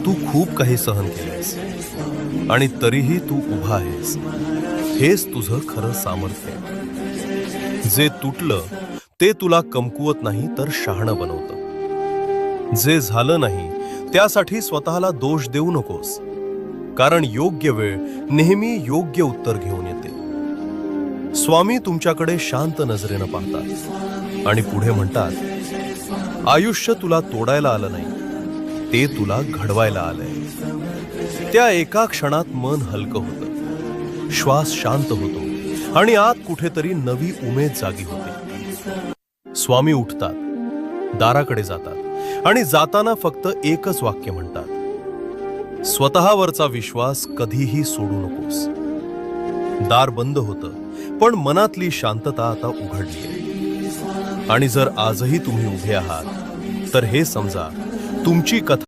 तू खूप काही सहन केलेस आणि तरीही तू उभा आहेस. हेच तुझं खरं सामर्थ्य आहे. जे तुटलं ते तुला कमकुवत नाही तर शहाणं बनवतं. जे झालं नाही त्यासाठी स्वतःला दोष देऊ नकोस, कारण योग्य वेळ नेहमी योग्य उत्तर घेऊन येते. स्वामी तुमच्याकडे शांत नजरेनं पाहतात आणि पुढे म्हणतात, आयुष्य तुला तोडायला आलं नाही, ते तुला घडवायला आलंय. त्या एका क्षणात मन हलकं होतं, श्वास शांत होतो आणि आत कुठेतरी नवी उमेद जागी होते. स्वामी उठतात, दाराकडे जातात आणि जाताना फक्त एकच वाक्य म्हणतात, स्वतःवरचा विश्वास कधीही सोडू नकोस. दार बंद होतं, पण मनातली शांतता आता उघडली. आणि जर आजही तुम्ही उभे आहात तर हे समजा, तुमची कथा